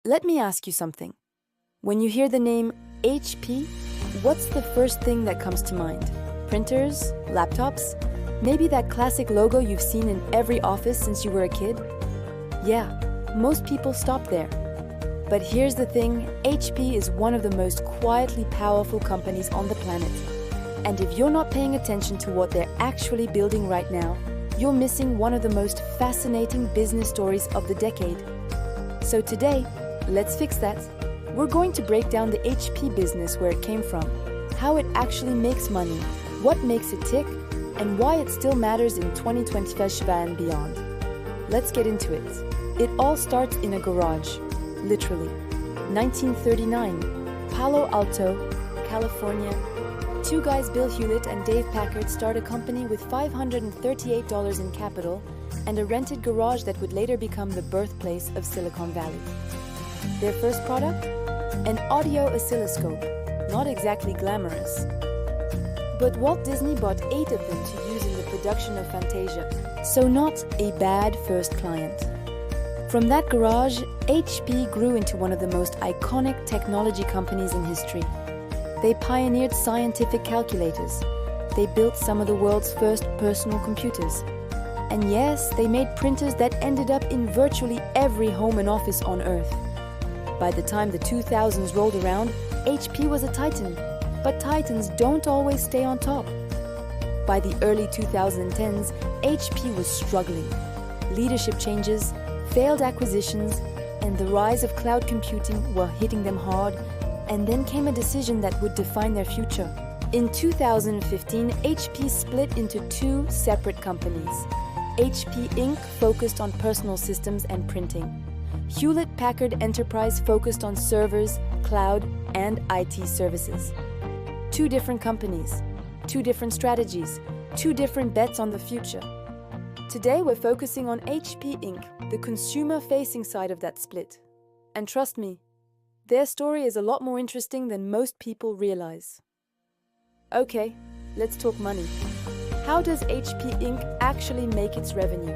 Let me ask you something. When you hear the name HP, what's the first thing that comes to mind? Printers? Laptops? Maybe that classic logo you've seen in every office since you were a kid? Yeah, most people stop there. But here's the thing, HP is one of the most quietly powerful companies on the planet. And if you're not paying attention to what they're actually building right now, you're missing one of the most fascinating business stories of the decade. So today, let's fix that. We're going to break down the HP business, where it came from, how it actually makes money, what makes it tick, and why it still matters in 2025 and beyond. Let's get into it. It all starts in a garage, literally. 1939, Palo Alto, California. Two guys, Bill Hewlett and Dave Packard, start a company with $538 in capital and a rented garage that would later become the birthplace of Silicon Valley. Their first product? An audio oscilloscope. Not exactly glamorous. But Walt Disney bought 8 of them to use in the production of Fantasia, so not a bad first client. From that garage, HP grew into one of the most iconic technology companies in history. They pioneered scientific calculators. They built some of the world's first personal computers. And yes, they made printers that ended up in virtually every home and office on Earth. By the time the 2000s rolled around, HP was a titan. But titans don't always stay on top. By the early 2010s, HP was struggling. Leadership changes, failed acquisitions, and the rise of cloud computing were hitting them hard, and then came a decision that would define their future. In 2015, HP split into 2 separate companies. HP Inc. focused on personal systems and printing. Hewlett-Packard Enterprise focused on servers, cloud, and IT services. 2 different companies, 2 different strategies, 2 different bets on the future. Today we're focusing on HP Inc., the consumer-facing side of that split. And trust me, their story is a lot more interesting than most people realize. Okay, let's talk money. How does HP Inc. actually make its revenue?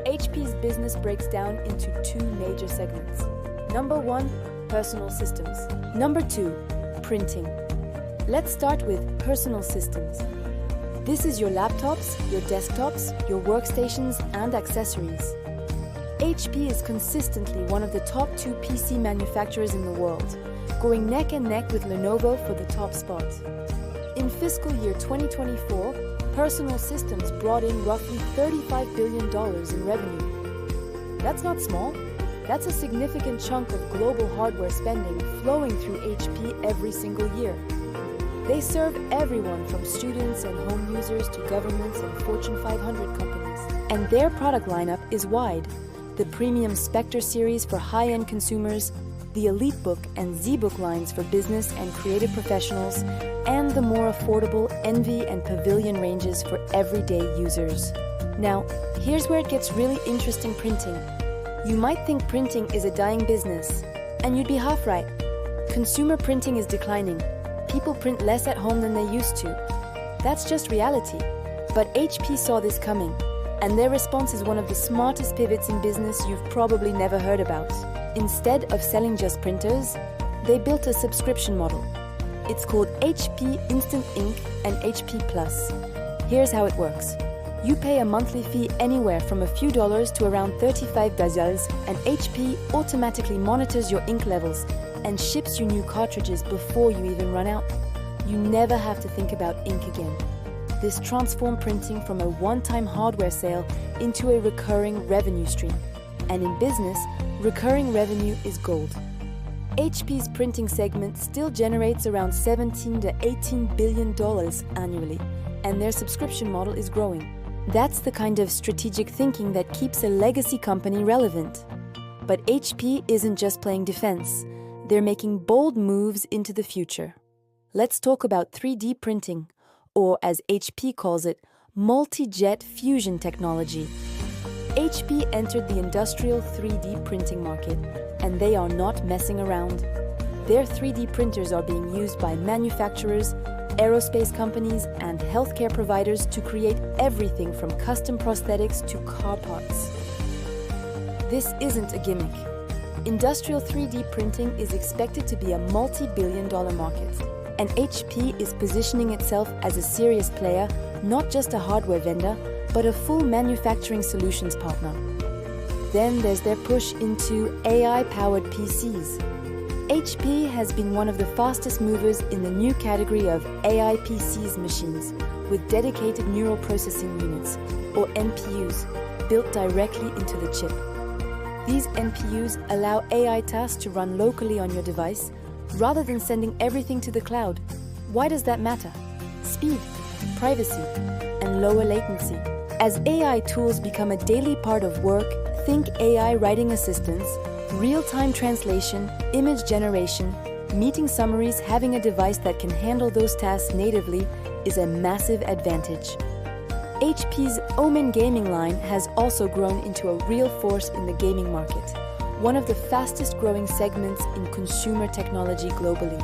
HP's business breaks down into 2 major segments. Number 1, personal systems. Number 2, printing. Let's start with personal systems. This is your laptops, your desktops, your workstations, and accessories. HP is consistently one of the top 2 PC manufacturers in the world, going neck and neck with Lenovo for the top spot. In fiscal year 2024, personal systems brought in roughly $35 billion in revenue. That's not small. That's a significant chunk of global hardware spending flowing through HP every single year. They serve everyone from students and home users to governments and Fortune 500 companies. And their product lineup is wide. The premium Spectre series for high-end consumers, the EliteBook and ZBook lines for business and creative professionals, and the more affordable Envy and Pavilion ranges for everyday users. Now, here's where it gets really interesting: printing. You might think printing is a dying business, and you'd be half right. Consumer printing is declining. People print less at home than they used to. That's just reality. But HP saw this coming, and their response is one of the smartest pivots in business you've probably never heard about. Instead of selling just printers, they built a subscription model. It's called HP Instant Ink and HP Plus. Here's how it works. You pay a monthly fee anywhere from a few dollars to around $35, and HP automatically monitors your ink levels and ships you new cartridges before you even run out. You never have to think about ink again. This transformed printing from a one-time hardware sale into a recurring revenue stream. And in business, recurring revenue is gold. HP's printing segment still generates around $17 to $18 billion annually, and their subscription model is growing. That's the kind of strategic thinking that keeps a legacy company relevant. But HP isn't just playing defense. They're making bold moves into the future. Let's talk about 3D printing, or as HP calls it, multi-jet fusion technology. HP entered the industrial 3D printing market, and they are not messing around. Their 3D printers are being used by manufacturers, aerospace companies, and healthcare providers to create everything from custom prosthetics to car parts. This isn't a gimmick. Industrial 3D printing is expected to be a multi-billion-dollar market, and HP is positioning itself as a serious player, not just a hardware vendor, but a full manufacturing solutions partner. Then there's their push into AI-powered PCs. HP has been one of the fastest movers in the new category of AI PCs machines, with dedicated neural processing units, or NPUs, built directly into the chip. These NPUs allow AI tasks to run locally on your device, rather than sending everything to the cloud. Why does that matter? Speed, privacy, and lower latency. As AI tools become a daily part of work, think AI writing assistants, real-time translation, image generation, meeting summaries. Having a device that can handle those tasks natively is a massive advantage. HP's Omen gaming line has also grown into a real force in the gaming market, one of the fastest growing segments in consumer technology globally.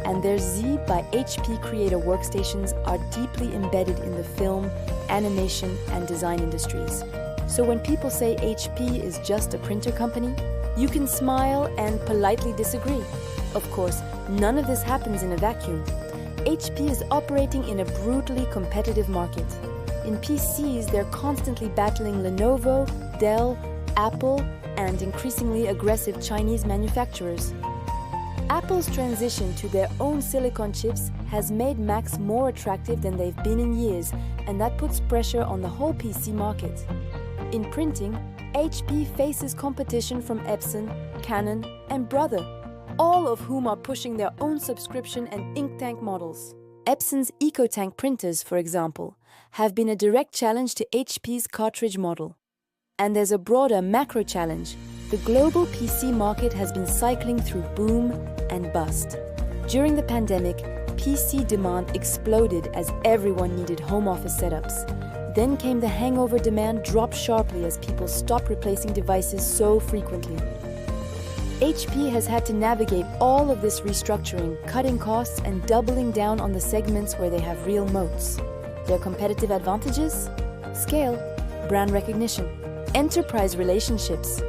And their Z by HP Creator workstations are deeply embedded in the film, animation, and design industries. So when people say HP is just a printer company, you can smile and politely disagree. Of course, none of this happens in a vacuum. HP is operating in a brutally competitive market. In PCs, they're constantly battling Lenovo, Dell, Apple, and increasingly aggressive Chinese manufacturers. Apple's transition to their own silicon chips has made Macs more attractive than they've been in years, and that puts pressure on the whole PC market. In printing, HP faces competition from Epson, Canon, and Brother, all of whom are pushing their own subscription and ink tank models. Epson's EcoTank printers, for example, have been a direct challenge to HP's cartridge model. And there's a broader macro challenge. The global PC market has been cycling through boom and bust. During the pandemic, PC demand exploded as everyone needed home office setups. Then came the hangover. Demand dropped sharply as people stopped replacing devices so frequently. HP has had to navigate all of this restructuring, cutting costs and doubling down on the segments where they have real moats. Their competitive advantages? Scale, brand recognition, enterprise relationships,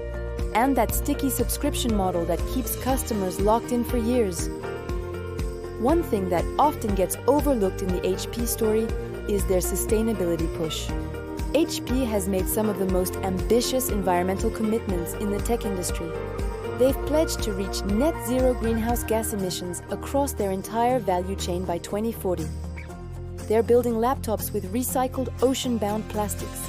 and that sticky subscription model that keeps customers locked in for years. One thing that often gets overlooked in the HP story is their sustainability push. HP has made some of the most ambitious environmental commitments in the tech industry. They've pledged to reach net zero greenhouse gas emissions across their entire value chain by 2040. They're building laptops with recycled ocean-bound plastics,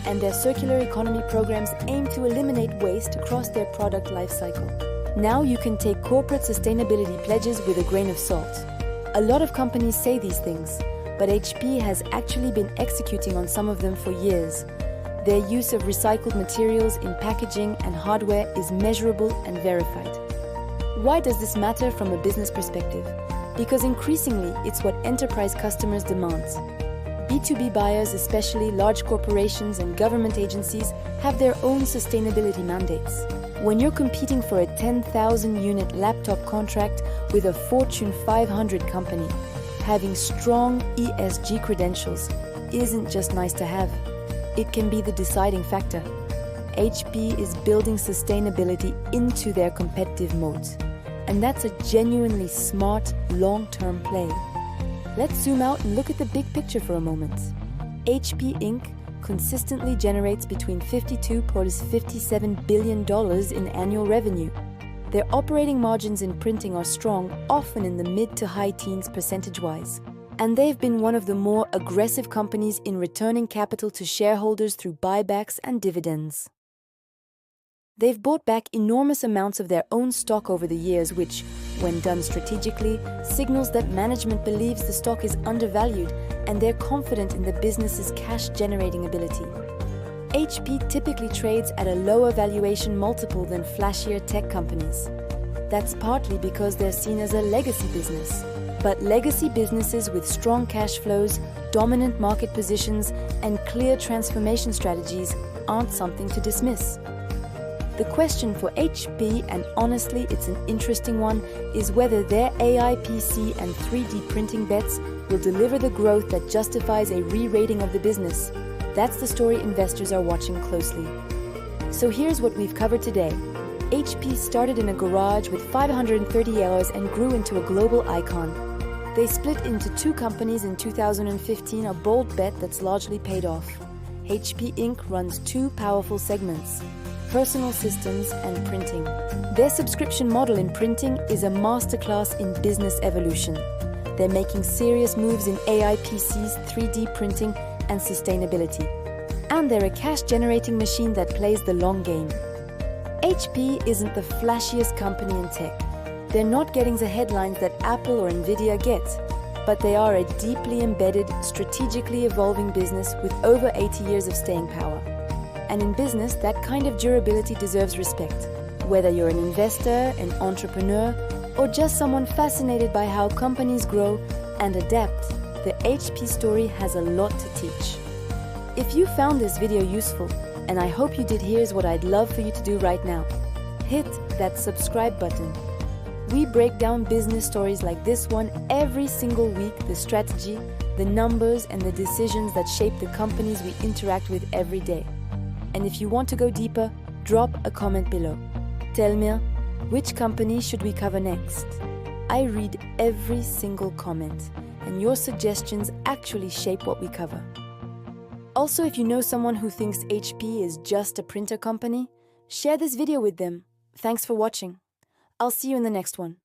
and their circular economy programs aim to eliminate waste across their product lifecycle. Now you can take corporate sustainability pledges with a grain of salt. A lot of companies say these things, but HP has actually been executing on some of them for years. Their use of recycled materials in packaging and hardware is measurable and verified. Why does this matter from a business perspective? Because increasingly, it's what enterprise customers demand. B2B buyers, especially large corporations and government agencies, have their own sustainability mandates. When you're competing for a 10,000-unit laptop contract with a Fortune 500 company, having strong ESG credentials isn't just nice to have. It can be the deciding factor. HP is building sustainability into their competitive moat, and that's a genuinely smart, long-term play. Let's zoom out and look at the big picture for a moment. HP Inc. consistently generates between $52 to $57 billion in annual revenue. Their operating margins in printing are strong, often in the mid to high teens percentage-wise. And they've been one of the more aggressive companies in returning capital to shareholders through buybacks and dividends. They've bought back enormous amounts of their own stock over the years, which, when done strategically, signals that management believes the stock is undervalued and they're confident in the business's cash-generating ability. HP typically trades at a lower valuation multiple than flashier tech companies. That's partly because they're seen as a legacy business. But legacy businesses with strong cash flows, dominant market positions, and clear transformation strategies aren't something to dismiss. The question for HP, and honestly it's an interesting one, is whether their AI PC and 3D printing bets will deliver the growth that justifies a re-rating of the business. That's the story investors are watching closely. So here's what we've covered today. HP started in a garage with 530 hours and grew into a global icon. They split into two companies in 2015, a bold bet that's largely paid off. HP Inc. runs two powerful segments: personal systems and printing. Their subscription model in printing is a masterclass in business evolution. They're making serious moves in AI PCs, 3D printing, and sustainability. And they're a cash-generating machine that plays the long game. HP isn't the flashiest company in tech. They're not getting the headlines that Apple or Nvidia get, but they are a deeply embedded, strategically evolving business with over 80 years of staying power. And in business, that kind of durability deserves respect. Whether you're an investor, an entrepreneur, or just someone fascinated by how companies grow and adapt, the HP story has a lot to teach. If you found this video useful, and I hope you did, here's what I'd love for you to do right now. Hit that subscribe button. We break down business stories like this one every single week, the strategy, the numbers, and the decisions that shape the companies we interact with every day. And if you want to go deeper, drop a comment below. Tell me, which company should we cover next? I read every single comment, and your suggestions actually shape what we cover. Also, if you know someone who thinks HP is just a printer company, share this video with them. Thanks for watching. I'll see you in the next one.